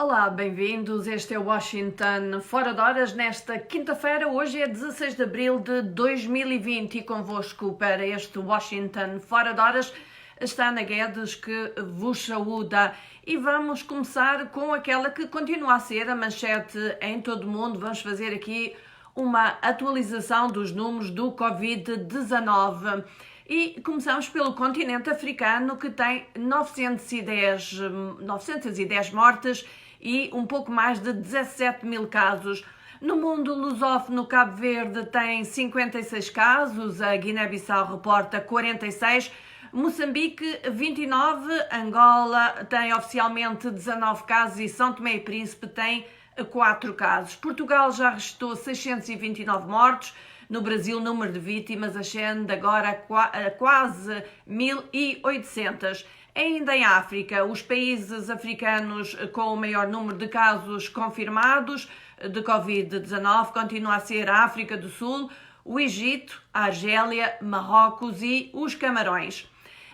Olá, bem-vindos. Este é o Washington Fora de Horas nesta quinta-feira. Hoje é 16 de abril de 2020 e convosco para este Washington Fora de Horas está Ana Guedes, que vos saúda. E vamos começar com aquela que continua a ser a manchete em todo o mundo. Vamos fazer aqui uma atualização dos números do Covid-19. E começamos pelo continente africano, que tem 910 mortes e um pouco mais de 17 mil casos. No mundo lusófono, Cabo Verde tem 56 casos, a Guiné-Bissau reporta 46, Moçambique 29, Angola tem oficialmente 19 casos e São Tomé e Príncipe tem 4 casos. Portugal já registrou 629 mortos. No Brasil, o número de vítimas ascende agora a quase 1.800. Ainda em África, os países africanos com o maior número de casos confirmados de Covid-19 continua a ser a África do Sul, o Egito, a Argélia, Marrocos e os Camarões.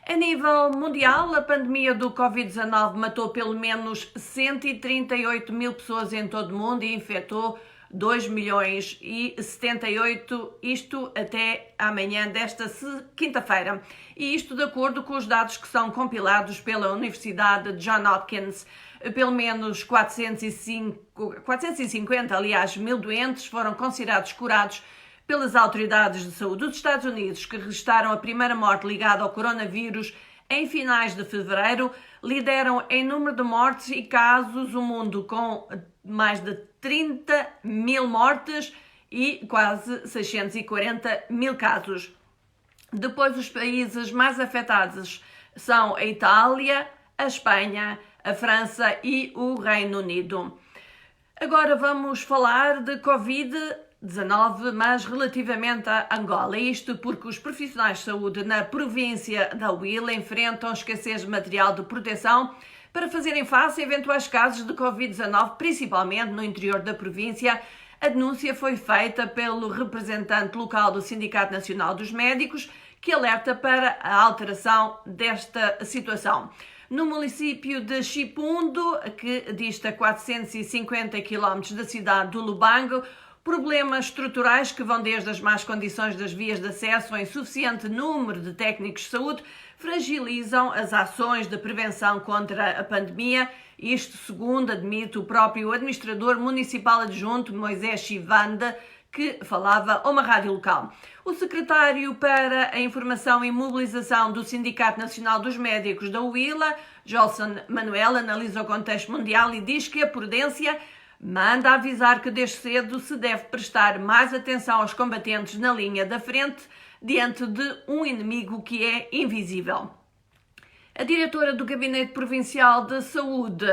A nível mundial, a pandemia do Covid-19 matou pelo menos 138 mil pessoas em todo o mundo e infectou 2 milhões e 78, isto até amanhã desta quinta-feira. E isto de acordo com os dados que são compilados pela Universidade de Johns Hopkins. Pelo menos 450, mil doentes foram considerados curados pelas autoridades de saúde dos Estados Unidos, que registraram a primeira morte ligada ao coronavírus em finais de fevereiro. Lideram em número de mortes e casos o mundo com mais de 30 mil mortes e quase 640 mil casos. Depois, os países mais afetados são a Itália, a Espanha, a França e o Reino Unido. Agora vamos falar de Covid-19, mas relativamente a Angola. Isto porque os profissionais de saúde na província da Huila enfrentam escassez de material de proteção para fazerem face a eventuais casos de Covid-19, principalmente no interior da província. A denúncia foi feita pelo representante local do Sindicato Nacional dos Médicos, que alerta para a alteração desta situação. No município de Chipundo, que dista 450 km da cidade do Lubango, problemas estruturais que vão desde as más condições das vias de acesso ao insuficiente número de técnicos de saúde fragilizam as ações de prevenção contra a pandemia. Isto segundo admite o próprio administrador municipal adjunto, Moisés Chivanda, que falava a uma rádio local. O secretário para a Informação e Mobilização do Sindicato Nacional dos Médicos da Huila, Jolson Manuel, analisa o contexto mundial e diz que a prudência manda avisar que desde cedo se deve prestar mais atenção aos combatentes na linha da frente diante de um inimigo que é invisível. A diretora do Gabinete Provincial de Saúde,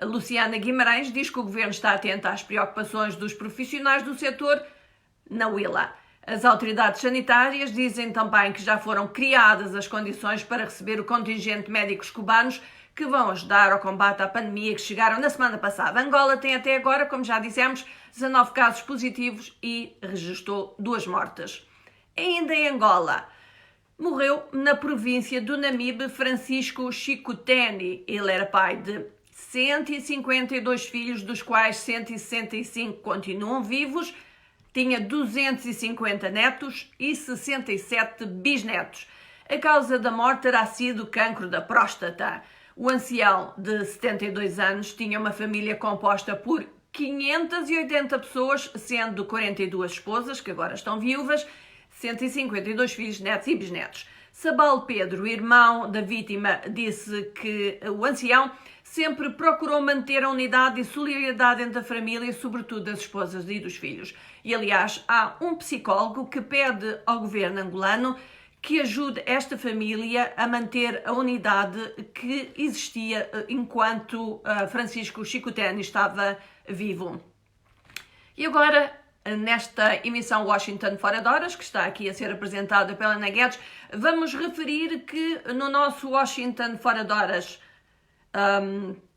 Luciana Guimarães, diz que o governo está atento às preocupações dos profissionais do setor na Huila. As autoridades sanitárias dizem também que já foram criadas as condições para receber o contingente de médicos cubanos que vão ajudar ao combate à pandemia que chegaram na semana passada. Angola tem até agora, como já dissemos, 19 casos positivos e registrou 2 mortes. Ainda em Angola, morreu na província do Namibe Francisco Chicuteni. Ele era pai de 152 filhos, dos quais 165 continuam vivos, tinha 250 netos e 67 bisnetos. A causa da morte terá sido cancro da próstata. O ancião de 72 anos tinha uma família composta por 580 pessoas, sendo 42 esposas, que agora estão viúvas, 152 filhos, netos e bisnetos. Sabal Pedro, irmão da vítima, disse que o ancião sempre procurou manter a unidade e solidariedade entre a família, sobretudo das esposas e dos filhos. E, aliás, há um psicólogo que pede ao governo angolano que ajude esta família a manter a unidade que existia enquanto Francisco Chicuteni estava vivo. E agora, nesta emissão Washington Fora de Horas, que está aqui a ser apresentada pela Ana Guedes, vamos referir que no nosso Washington Fora de Horas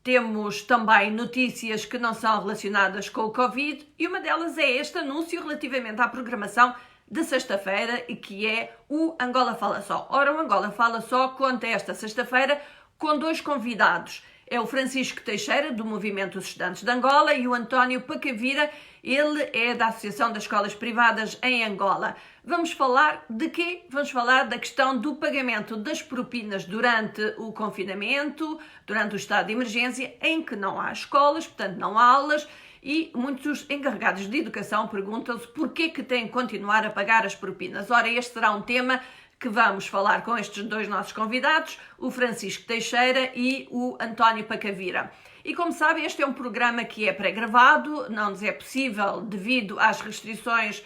temos também notícias que não são relacionadas com o Covid e uma delas é este anúncio relativamente à programação de sexta-feira, que é o Angola Fala Só. Ora, o Angola Fala Só conta esta sexta-feira com 2 convidados. É o Francisco Teixeira, do Movimento dos Estudantes de Angola, e o António Pacavira, ele é da Associação das Escolas Privadas em Angola. Vamos falar de quê? Vamos falar da questão do pagamento das propinas durante o confinamento, durante o estado de emergência, em que não há escolas, portanto não há aulas, e muitos encarregados de educação perguntam-se porquê que têm que continuar a pagar as propinas. Ora, este será um tema que vamos falar com estes dois nossos convidados, o Francisco Teixeira e o António Pacavira. E como sabem, este é um programa que é pré-gravado, não nos é possível, devido às restrições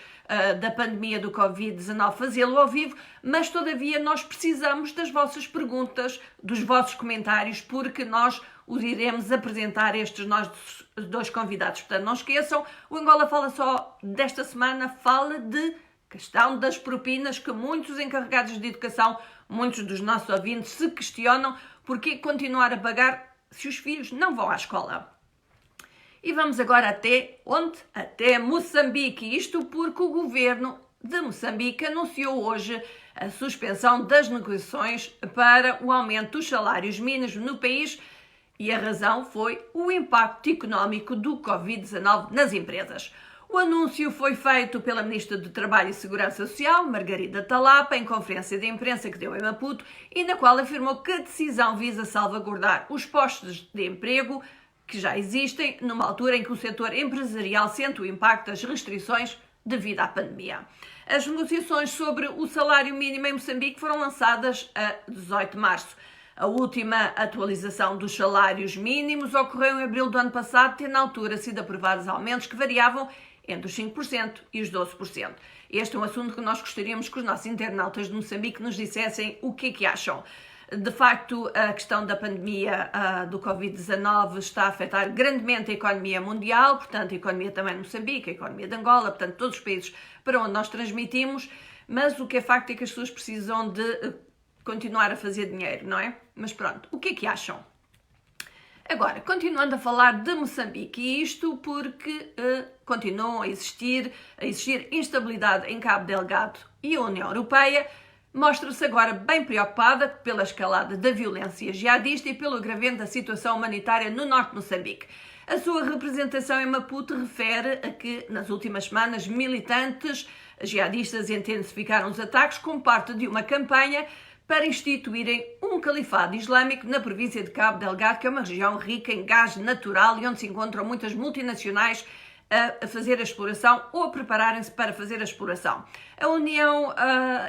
da pandemia do Covid-19, fazê-lo ao vivo, mas todavia nós precisamos das vossas perguntas, dos vossos comentários, porque nós os iremos apresentar estes nossos dois convidados. Portanto, não esqueçam, o Angola Fala Só desta semana fala de questão das propinas, que muitos encarregados de educação, muitos dos nossos ouvintes se questionam porque continuar a pagar se os filhos não vão à escola. E vamos agora até onde? Até Moçambique. Isto porque o governo de Moçambique anunciou hoje a suspensão das negociações para o aumento dos salários mínimos no país, e a razão foi o impacto económico do Covid-19 nas empresas. O anúncio foi feito pela Ministra do Trabalho e Segurança Social, Margarida Talapa, em conferência de imprensa que deu em Maputo, e na qual afirmou que a decisão visa salvaguardar os postos de emprego que já existem, numa altura em que o setor empresarial sente o impacto das restrições devido à pandemia. As negociações sobre o salário mínimo em Moçambique foram lançadas a 18 de março. A última atualização dos salários mínimos ocorreu em abril do ano passado, tendo na altura sido aprovados aumentos que variavam entre os 5% e os 12%. Este é um assunto que nós gostaríamos que os nossos internautas de Moçambique nos dissessem o que é que acham. De facto, a questão da pandemia do Covid-19 está a afetar grandemente a economia mundial, portanto, a economia também de Moçambique, a economia de Angola, portanto, todos os países para onde nós transmitimos, mas o que é facto é que as pessoas precisam de continuar a fazer dinheiro, não é? Mas pronto, o que é que acham? Agora, continuando a falar de Moçambique, e isto porque continuam a existir instabilidade em Cabo Delgado, e a União Europeia mostra-se agora bem preocupada pela escalada da violência jihadista e pelo agravamento da situação humanitária no norte de Moçambique. A sua representação em Maputo refere a que, nas últimas semanas, militantes jihadistas intensificaram os ataques como parte de uma campanha para instituírem um califado islâmico na província de Cabo Delgado, que é uma região rica em gás natural e onde se encontram muitas multinacionais a fazer a exploração ou a prepararem-se para fazer a exploração. A União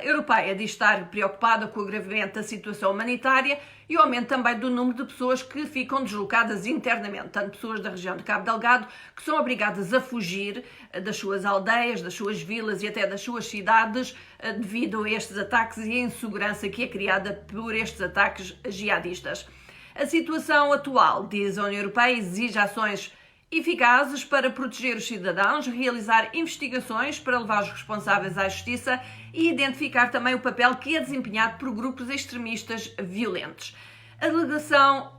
Europeia diz estar preocupada com o agravamento da situação humanitária e o aumento também do número de pessoas que ficam deslocadas internamente, tanto pessoas da região de Cabo Delgado que são obrigadas a fugir das suas aldeias, das suas vilas e até das suas cidades devido a estes ataques e a insegurança que é criada por estes ataques jihadistas. A situação atual, diz a União Europeia, exige ações eficazes para proteger os cidadãos, realizar investigações para levar os responsáveis à justiça e identificar também o papel que é desempenhado por grupos extremistas violentos. A delegação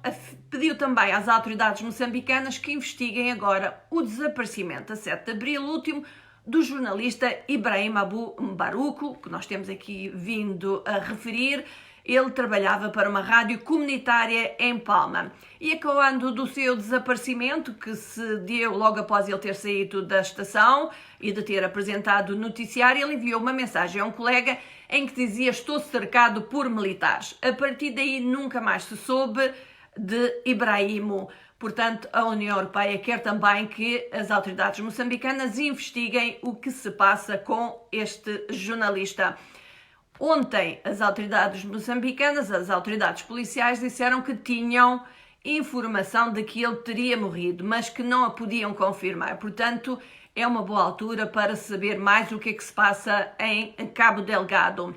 pediu também às autoridades moçambicanas que investiguem agora o desaparecimento, a 7 de abril último, do jornalista Ibrahim Abu Mbaruco, que nós temos aqui vindo a referir. Ele trabalhava para uma rádio comunitária em Palma. E acabando do seu desaparecimento, que se deu logo após ele ter saído da estação e de ter apresentado o noticiário, ele enviou uma mensagem a um colega em que dizia: "Estou cercado por militares". A partir daí nunca mais se soube de Ibrahimo. Portanto, a União Europeia quer também que as autoridades moçambicanas investiguem o que se passa com este jornalista. Ontem, as autoridades moçambicanas, as autoridades policiais, disseram que tinham informação de que ele teria morrido, mas que não a podiam confirmar. Portanto, é uma boa altura para saber mais o que é que se passa em Cabo Delgado.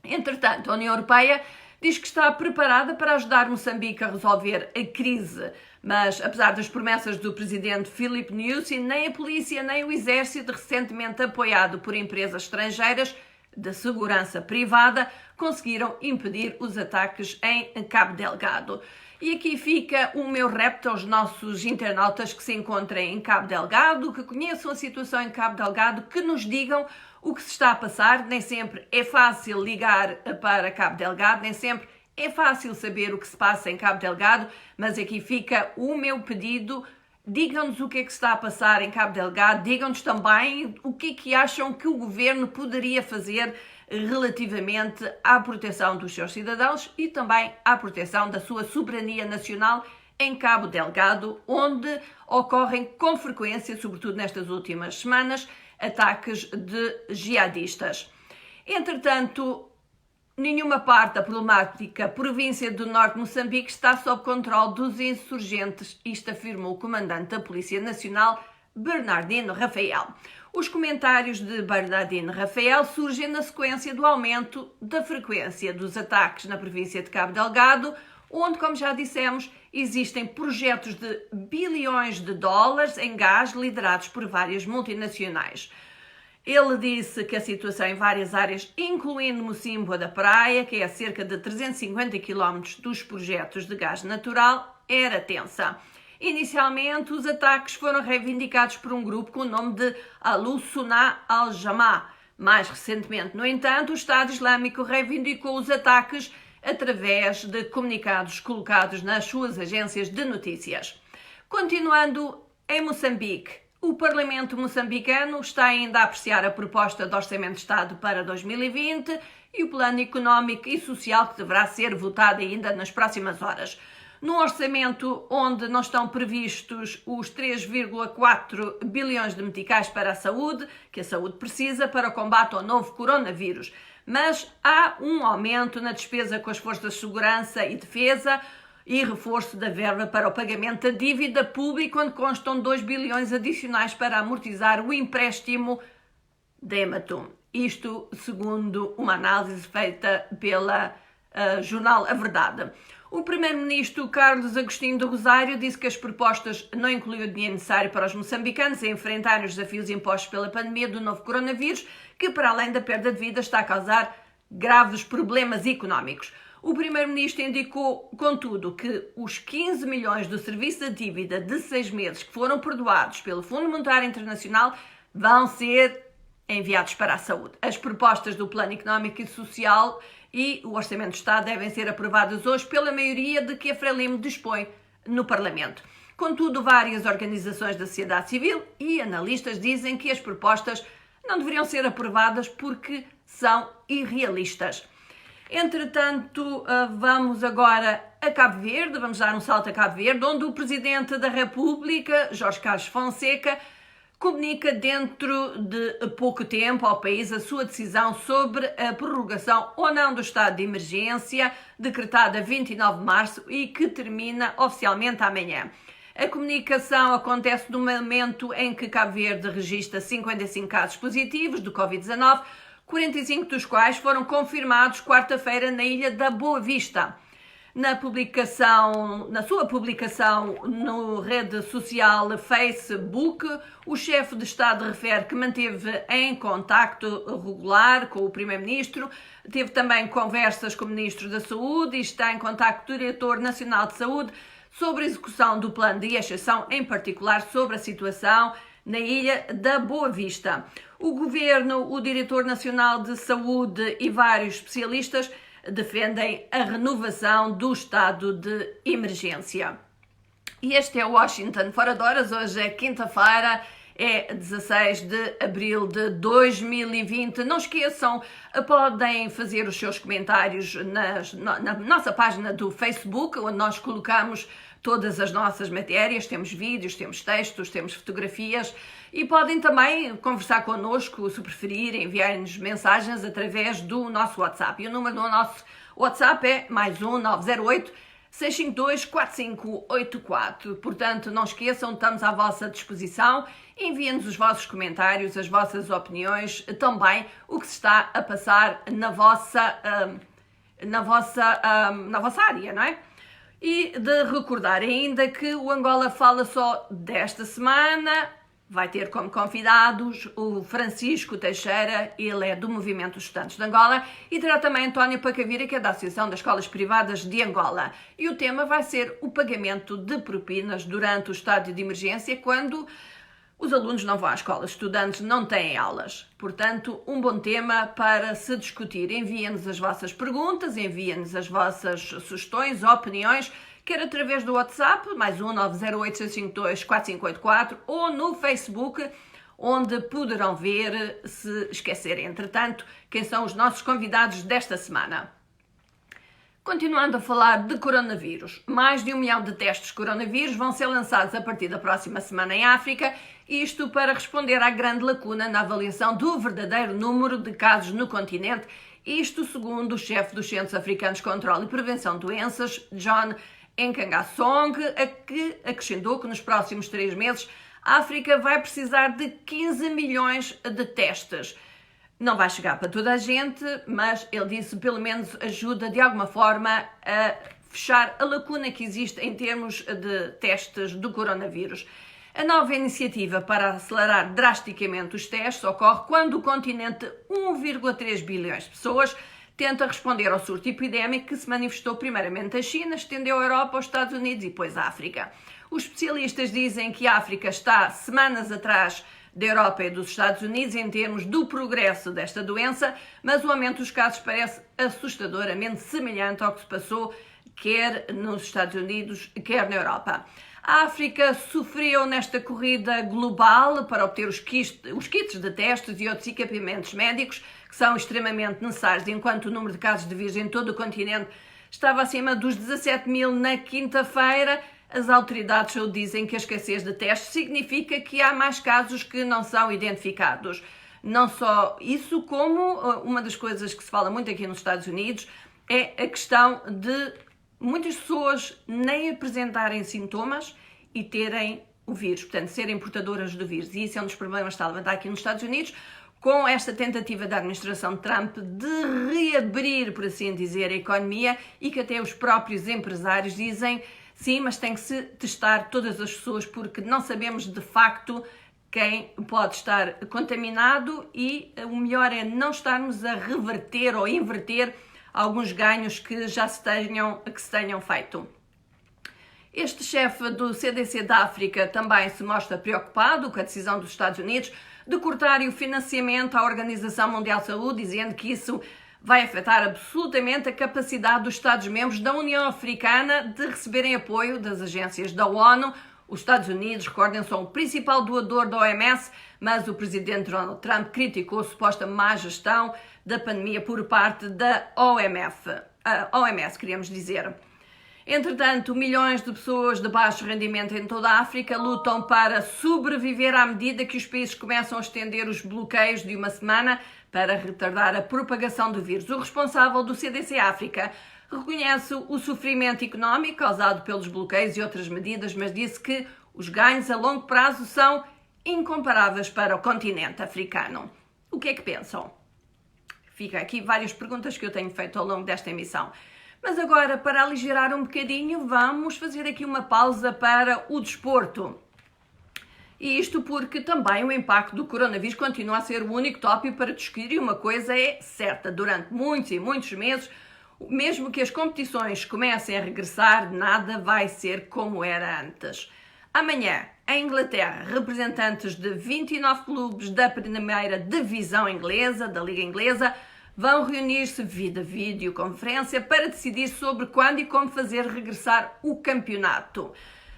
Entretanto, a União Europeia diz que está preparada para ajudar Moçambique a resolver a crise, mas apesar das promessas do presidente Filipe Nyusi, nem a polícia nem o exército, recentemente apoiado por empresas estrangeiras de segurança privada, conseguiram impedir os ataques em Cabo Delgado. E aqui fica o meu repto aos nossos internautas que se encontrem em Cabo Delgado, que conheçam a situação em Cabo Delgado, que nos digam o que se está a passar. Nem sempre é fácil ligar para Cabo Delgado, nem sempre É fácil saber o que se passa em Cabo Delgado, mas aqui fica o meu pedido. Digam-nos o que é que se está a passar em Cabo Delgado, digam-nos também o que é que acham que o governo poderia fazer relativamente à proteção dos seus cidadãos e também à proteção da sua soberania nacional em Cabo Delgado, onde ocorrem com frequência, sobretudo nestas últimas semanas, ataques de jihadistas. Entretanto, nenhuma parte da problemática província do Norte de Moçambique está sob controle dos insurgentes, isto afirmou o comandante da Polícia Nacional, Bernardino Rafael. Os comentários de Bernardino Rafael surgem na sequência do aumento da frequência dos ataques na província de Cabo Delgado, onde, como já dissemos, existem projetos de bilhões de dólares em gás liderados por várias multinacionais. Ele disse que a situação em várias áreas, incluindo Mocimboa da Praia, que é a cerca de 350 km dos projetos de gás natural, era tensa. Inicialmente, os ataques foram reivindicados por um grupo com o nome de Al-Sunnah al-Jamaa. Mais recentemente, no entanto, o Estado Islâmico reivindicou os ataques através de comunicados colocados nas suas agências de notícias. Continuando em Moçambique, o Parlamento moçambicano está ainda a apreciar a proposta de Orçamento de Estado para 2020 e o Plano Económico e Social que deverá ser votado ainda nas próximas horas. Num orçamento onde não estão previstos os 3,4 bilhões de meticais para a saúde, que a saúde precisa para o combate ao novo coronavírus, mas há um aumento na despesa com as forças de segurança e defesa e reforço da verba para o pagamento da dívida pública, onde constam 2 bilhões adicionais para amortizar o empréstimo da Ematum. Isto segundo uma análise feita pela jornal A Verdade. O primeiro-ministro Carlos Agostinho do Rosário disse que as propostas não incluíam o dinheiro necessário para os moçambicanos a enfrentar os desafios impostos pela pandemia do novo coronavírus, que para além da perda de vida está a causar graves problemas económicos. O primeiro-ministro indicou, contudo, que os 15 milhões do serviço de dívida de 6 meses que foram perdoados pelo Fundo Monetário Internacional vão ser enviados para a saúde. As propostas do Plano Económico e Social e o Orçamento de Estado devem ser aprovadas hoje pela maioria de que a Frelimo dispõe no Parlamento. Contudo, várias organizações da sociedade civil e analistas dizem que as propostas não deveriam ser aprovadas porque são irrealistas. Entretanto, vamos agora a Cabo Verde, vamos dar um salto a Cabo Verde, onde o Presidente da República, Jorge Carlos Fonseca, comunica dentro de pouco tempo ao país a sua decisão sobre a prorrogação ou não do estado de emergência, decretada a 29 de março e que termina oficialmente amanhã. A comunicação acontece no momento em que Cabo Verde registra 55 casos positivos do Covid-19, 45 dos quais foram confirmados quarta-feira na ilha da Boa Vista. Na sua publicação no rede social Facebook, o chefe de Estado refere que manteve em contacto regular com o Primeiro-Ministro, teve também conversas com ministros da Saúde e está em contacto com o Diretor Nacional de Saúde sobre a execução do plano de exceção, em particular sobre a situação na ilha da Boa Vista. O Governo, o Diretor Nacional de Saúde e vários especialistas defendem a renovação do estado de emergência. E este é o Washington Fora de Horas. Hoje é quinta-feira, é 16 de abril de 2020. Não esqueçam, podem fazer os seus comentários na nossa página do Facebook, onde nós colocamos todas as nossas matérias, temos vídeos, temos textos, temos fotografias e podem também conversar connosco, se preferirem, enviarem-nos mensagens através do nosso WhatsApp. E o número do nosso WhatsApp é +1 908 652 4584. Portanto, não esqueçam, estamos à vossa disposição. Enviem-nos os vossos comentários, as vossas opiniões, também o que se está a passar na vossa área, não é? E de recordar ainda que o Angola Fala só desta semana vai ter como convidados o Francisco Teixeira, ele é do Movimento dos Estudantes de Angola, e terá também António Pacavira, que é da Associação das Escolas Privadas de Angola. E o tema vai ser o pagamento de propinas durante o estado de emergência, quando Os alunos não vão à escola, os estudantes não têm aulas. Portanto, um bom tema para se discutir. Enviem-nos as vossas perguntas, enviem-nos as vossas sugestões, opiniões, quer através do WhatsApp, mais 1-908-652-4584, ou no Facebook, onde poderão ver, se esquecerem, entretanto, quem são os nossos convidados desta semana. Continuando a falar de coronavírus, mais de 1 milhão de testes de coronavírus vão ser lançados a partir da próxima semana em África, isto para responder à grande lacuna na avaliação do verdadeiro número de casos no continente, isto segundo o chefe dos Centros Africanos de Controlo e Prevenção de Doenças, John Nkengasong, que acrescentou que nos próximos 3 meses a África vai precisar de 15 milhões de testes. Não vai chegar para toda a gente, mas ele disse pelo menos ajuda de alguma forma a fechar a lacuna que existe em termos de testes do coronavírus. A nova iniciativa para acelerar drasticamente os testes ocorre quando o continente, 1,3 bilhões de pessoas, tenta responder ao surto epidémico que se manifestou primeiramente na China, estendeu à Europa, aos Estados Unidos e depois à África. Os especialistas dizem que a África está semanas atrás da Europa e dos Estados Unidos em termos do progresso desta doença, mas o aumento dos casos parece assustadoramente semelhante ao que se passou quer nos Estados Unidos, quer na Europa. A África sofreu nesta corrida global para obter os kits de testes e outros equipamentos médicos que são extremamente necessários, enquanto o número de casos de vírus em todo o continente estava acima dos 17 mil na quinta-feira. As autoridades dizem que a escassez de testes significa que há mais casos que não são identificados. Não só isso, como uma das coisas que se fala muito aqui nos Estados Unidos é a questão de muitas pessoas nem apresentarem sintomas e terem o vírus, portanto, serem portadoras do vírus. E isso é um dos problemas que está a levantar aqui nos Estados Unidos, com esta tentativa da administração de Trump de reabrir, por assim dizer, a economia e que até os próprios empresários dizem sim, mas tem que se testar todas as pessoas porque não sabemos de facto quem pode estar contaminado e o melhor é não estarmos a reverter ou inverter alguns ganhos que já se tenham feito. Este chefe do CDC da África também se mostra preocupado com a decisão dos Estados Unidos de cortar o financiamento à Organização Mundial de Saúde, dizendo que isso vai afetar absolutamente a capacidade dos Estados-membros da União Africana de receberem apoio das agências da ONU. Os Estados Unidos, recordem, são o principal doador da OMS, mas o presidente Donald Trump criticou a suposta má gestão da pandemia por parte da OMS, queríamos dizer. Entretanto, milhões de pessoas de baixo rendimento em toda a África lutam para sobreviver à medida que os países começam a estender os bloqueios de uma semana para retardar a propagação do vírus. O responsável do CDC África reconhece o sofrimento económico causado pelos bloqueios e outras medidas, mas disse que os ganhos a longo prazo são incomparáveis para o continente africano. O que é que pensam? Fica aqui várias perguntas que eu tenho feito ao longo desta emissão. Mas agora, para aligerar um bocadinho, vamos fazer aqui uma pausa para o desporto. E isto porque também o impacto do coronavírus continua a ser o único tópico para discutir e uma coisa é certa, durante muitos e muitos meses, mesmo que as competições comecem a regressar, nada vai ser como era antes. Amanhã, em Inglaterra, representantes de 29 clubes da primeira divisão inglesa, da Liga Inglesa, vão reunir-se via videoconferência para decidir sobre quando e como fazer regressar o campeonato.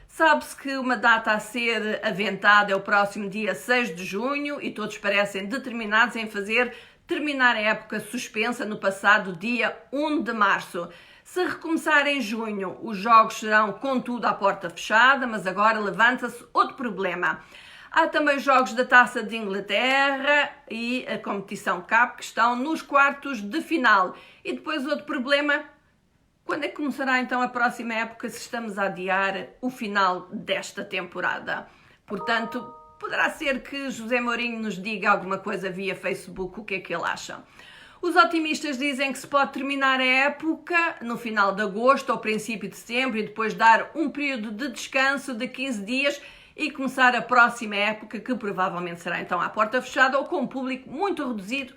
Sabe-se que uma data a ser aventada é o próximo dia 6 de junho e todos parecem determinados em fazer terminar a época suspensa no passado dia 1 de março. Se recomeçar em junho, os jogos serão contudo à porta fechada, mas agora levanta-se outro problema. Há também os jogos da Taça de Inglaterra e a competição CAP que estão nos quartos de final. E depois outro problema, quando é que começará então a próxima época se estamos a adiar o final desta temporada? Portanto, poderá ser que José Mourinho nos diga alguma coisa via Facebook, o que é que ele acha. Os otimistas dizem que se pode terminar a época no final de agosto ou princípio de setembro e depois dar um período de descanso de 15 dias e começar a próxima época, que provavelmente será então à porta fechada ou com um público muito reduzido,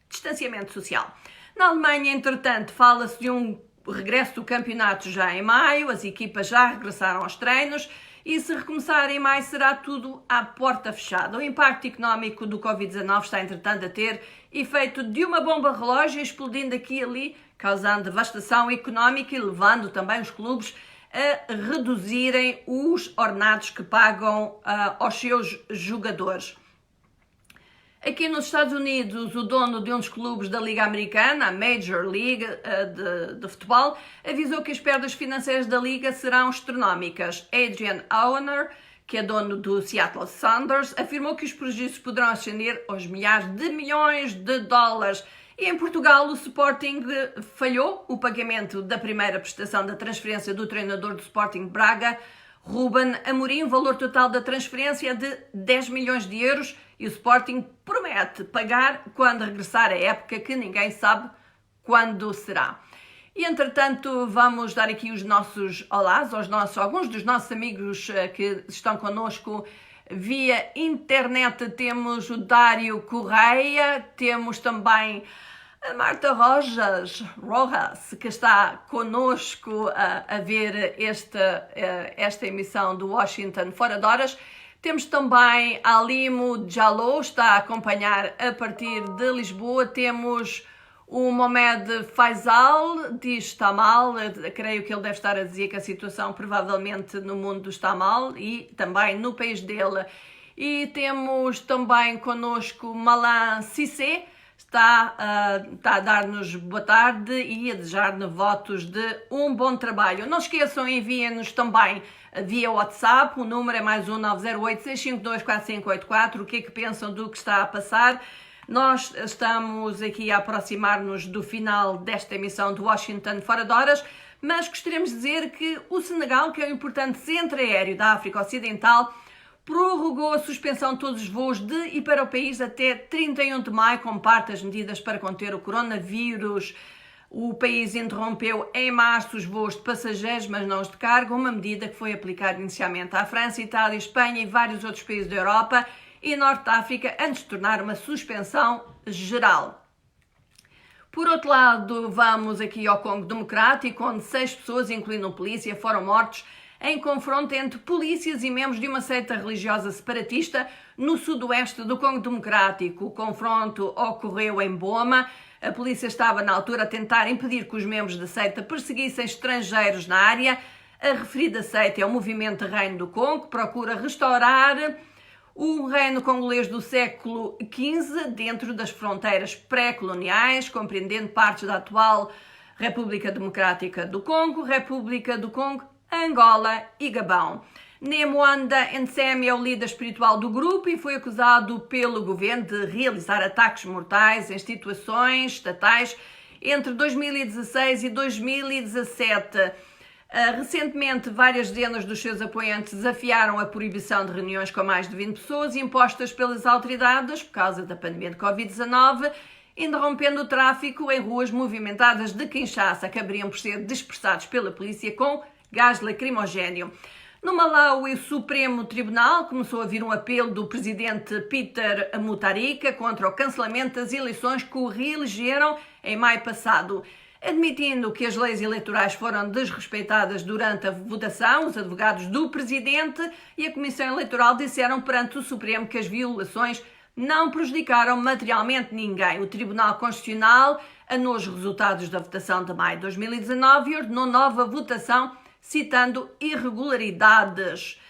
distanciamento social. Na Alemanha, entretanto, fala-se de um regresso do campeonato já em maio, as equipas já regressaram aos treinos e se recomeçar em maio será tudo à porta fechada. O impacto económico do Covid-19 está, entretanto, a ter efeito de uma bomba relógio, explodindo aqui e ali, causando devastação económica e levando também os clubes a reduzirem os ordenados que pagam aos seus jogadores. Aqui nos Estados Unidos, o dono de um dos clubes da Liga Americana, a Major League de futebol, avisou que as perdas financeiras da Liga serão astronómicas. Adrian Auerner, que é dono do Seattle Sounders, afirmou que os prejuízos poderão ascender aos milhares de milhões de dólares. E em Portugal, o Sporting falhou o pagamento da primeira prestação da transferência do treinador do Sporting Braga, Ruben Amorim. O valor total da transferência é de 10 milhões de euros e o Sporting promete pagar quando regressar a época, que ninguém sabe quando será. E, entretanto, vamos dar aqui os nossos olás alguns dos nossos amigos que estão connosco via internet. Temos o Dário Correia, temos também a Marta Rojas, que está connosco a ver esta emissão do Washington Fora de Horas. Temos também a Limo Jalou, está a acompanhar a partir de Lisboa. Temos o Mohamed Faisal, diz está mal. Creio que ele deve estar a dizer que a situação provavelmente no mundo está mal e também no país dele. E temos também connosco Malan Cissé, está a dar-nos boa tarde e a desejar-nos votos de um bom trabalho. Não esqueçam, enviem-nos também via WhatsApp, o número é mais 1-908-652-4584, o que é que pensam do que está a passar. Nós estamos aqui a aproximar-nos do final desta emissão do Washington Fora de Horas, mas gostaríamos de dizer que o Senegal, que é um importante centro aéreo da África Ocidental, prorrogou a suspensão de todos os voos de e para o país até 31 de maio, como parte das medidas para conter o coronavírus. O país interrompeu em março os voos de passageiros, mas não os de carga, uma medida que foi aplicada inicialmente à França, Itália, Espanha e vários outros países da Europa e Norte de África, antes de tornar uma suspensão geral. Por outro lado, vamos aqui ao Congo Democrático, onde 6 pessoas, incluindo um polícia, foram mortos em confronto entre polícias e membros de uma seita religiosa separatista no sudoeste do Congo Democrático. O confronto ocorreu em Boma. A polícia estava na altura a tentar impedir que os membros da seita perseguissem estrangeiros na área. A referida seita é o Movimento Reino do Congo, que procura restaurar o reino congolês do século XV dentro das fronteiras pré-coloniais, compreendendo partes da atual República Democrática do Congo, República do Congo, Angola e Gabão. Nemoanda Nsemi é o líder espiritual do grupo e foi acusado pelo governo de realizar ataques mortais em instituições estatais entre 2016 e 2017. Recentemente, várias dezenas dos seus apoiantes desafiaram a proibição de reuniões com mais de 20 pessoas impostas pelas autoridades por causa da pandemia de Covid-19, interrompendo o tráfico em ruas movimentadas de Kinshasa, que haveriam por ser dispersados pela polícia com gás lacrimogéneo. No Malawi, o Supremo Tribunal começou a vir um apelo do presidente Peter Mutharika contra o cancelamento das eleições que o reelegeram em maio passado. Admitindo que as leis eleitorais foram desrespeitadas durante a votação, os advogados do presidente e a Comissão Eleitoral disseram perante o Supremo que as violações não prejudicaram materialmente ninguém. O Tribunal Constitucional anulou os resultados da votação de maio de 2019 e ordenou nova votação, citando irregularidades.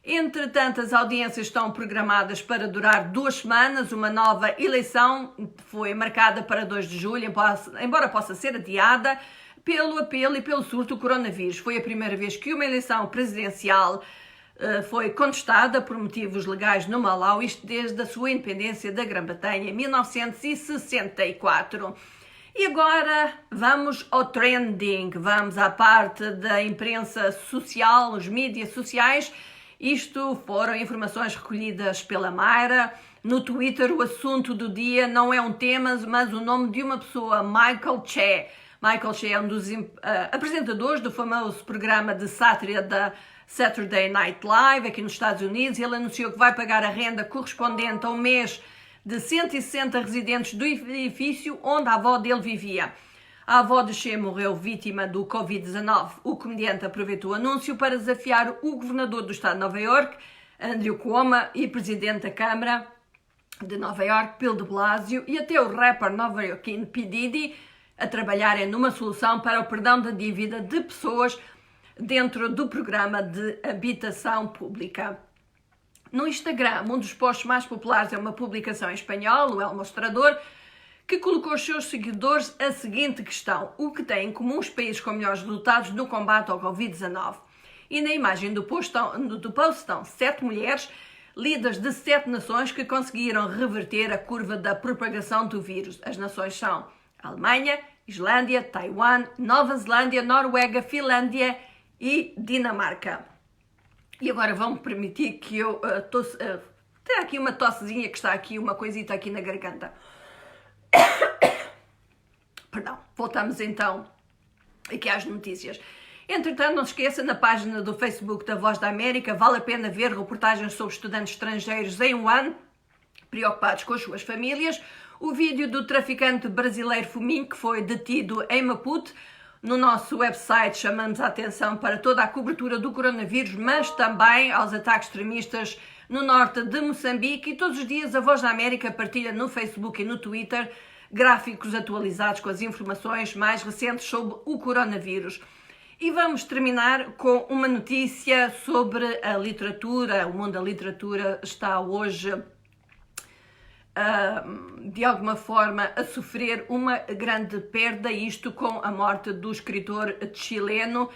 Entretanto, as audiências estão programadas para durar 2 semanas. Uma nova eleição foi marcada para 2 de julho, embora possa ser adiada pelo apelo e pelo surto do coronavírus. Foi a primeira vez que uma eleição presidencial foi contestada por motivos legais no Malawi, isto desde a sua independência da Grã-Bretanha em 1964. E agora vamos ao trending, vamos à parte da imprensa social, os mídias sociais. Isto foram informações recolhidas pela Mayra. No Twitter, o assunto do dia não é um tema, mas o nome de uma pessoa, Michael Che. Michael Che é um dos apresentadores do famoso programa de sátira da Saturday Night Live, aqui nos Estados Unidos. Ele anunciou que vai pagar a renda correspondente ao mês de 160 residentes do edifício onde a avó dele vivia. A avó de Che morreu vítima do Covid-19. O comediante aproveitou o anúncio para desafiar o governador do estado de Nova Iorque, Andrew Cuomo, e presidente da Câmara de Nova Iorque, Bill de Blasio, e até o rapper nova-iorquino P. Diddy a trabalharem numa solução para o perdão da dívida de pessoas dentro do programa de habitação pública. No Instagram, um dos posts mais populares é uma publicação em espanhol, o El Mostrador, que colocou aos seus seguidores a seguinte questão: o que têm em comum os países com melhores resultados no combate ao Covid-19? E na imagem do post estão 7 mulheres, líderes de 7 nações que conseguiram reverter a curva da propagação do vírus. As nações são Alemanha, Islândia, Taiwan, Nova Zelândia, Noruega, Finlândia e Dinamarca. E agora vão-me permitir que eu tenho aqui uma tossezinha que está aqui, uma coisita aqui na garganta. Perdão, voltamos então aqui às notícias. Entretanto, não se esqueça, na página do Facebook da Voz da América vale a pena ver reportagens sobre estudantes estrangeiros em Wuhan, preocupados com as suas famílias, o vídeo do traficante brasileiro Fuminho, que foi detido em Maputo. No nosso website chamamos a atenção para toda a cobertura do coronavírus, mas também aos ataques extremistas no norte de Moçambique, e todos os dias a Voz da América partilha no Facebook e no Twitter gráficos atualizados com as informações mais recentes sobre o coronavírus. E vamos terminar com uma notícia sobre a literatura. O mundo da literatura está hoje, de alguma forma, a sofrer uma grande perda, isto com a morte do escritor chileno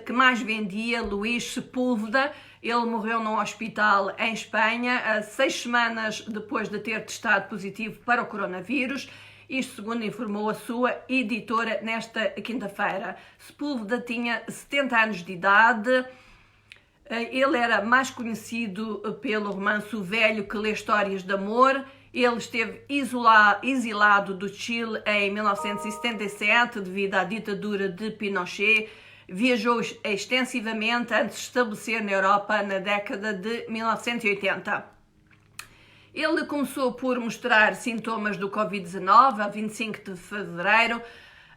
que mais vendia, Luís Sepúlveda. Ele morreu num hospital em Espanha, 6 semanas depois de ter testado positivo para o coronavírus. Isto segundo informou a sua editora nesta quinta-feira. Sepúlveda tinha 70 anos de idade. Ele era mais conhecido pelo romance O Velho que Lê Histórias de Amor. Ele esteve exilado do Chile em 1977 devido à ditadura de Pinochet. Viajou extensivamente antes de se estabelecer na Europa na década de 1980. Ele começou por mostrar sintomas do Covid-19 a 25 de fevereiro.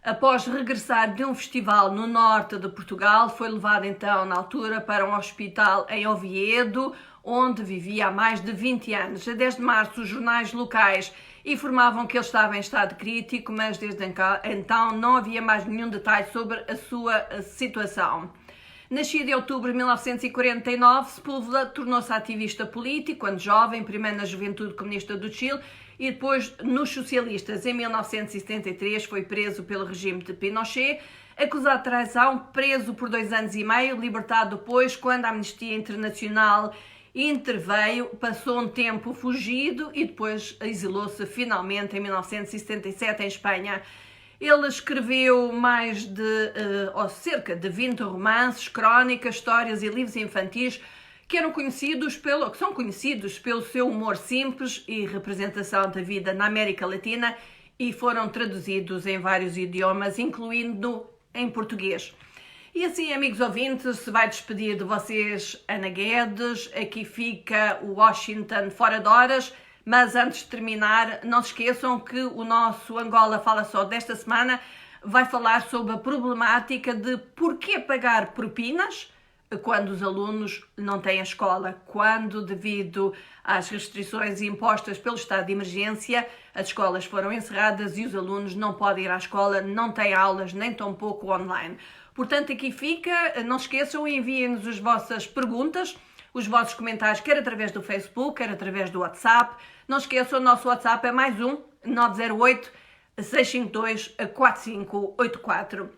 Após regressar de um festival no norte de Portugal, foi levado então na altura para um hospital em Oviedo, onde vivia há mais de 20 anos. A 10 de março, os jornais locais informavam que ele estava em estado crítico, mas desde então não havia mais nenhum detalhe sobre a sua situação. Nascido em outubro de 1949, Sepúlveda tornou-se ativista político quando jovem, primeiro na Juventude Comunista do Chile e depois nos socialistas. Em 1973 foi preso pelo regime de Pinochet, acusado de traição, preso por 2 anos e meio, libertado depois quando a Amnistia Internacional interveio, passou um tempo fugido e depois exilou-se finalmente em 1977 em Espanha. Ele escreveu cerca de 20 romances, crónicas, histórias e livros infantis que são conhecidos pelo seu humor simples e representação da vida na América Latina e foram traduzidos em vários idiomas, incluindo em português. E assim, amigos ouvintes, se vai despedir de vocês Ana Guedes. Aqui fica o Washington Fora de Horas. Mas antes de terminar, não se esqueçam que o nosso Angola Fala Só desta semana vai falar sobre a problemática de porquê pagar propinas quando os alunos não têm a escola, quando, devido às restrições impostas pelo estado de emergência, as escolas foram encerradas e os alunos não podem ir à escola, não têm aulas, nem tampouco online. Portanto, aqui fica, não se esqueçam, enviem-nos as vossas perguntas, os vossos comentários, quer através do Facebook, quer através do WhatsApp. Não esqueçam, o nosso WhatsApp é mais 908-652-4584.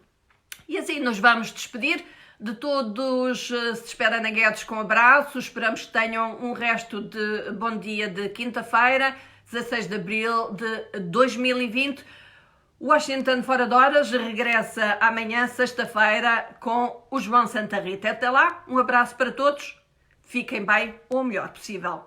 E assim nos vamos despedir de todos. Se despede Ana Guedes com abraços. Esperamos que tenham um resto de bom dia de quinta-feira, 16 de abril de 2020. O Washington Fora de Horas regressa amanhã, sexta-feira, com o João Santa Rita. Até lá, um abraço para todos. Fiquem bem, o melhor possível.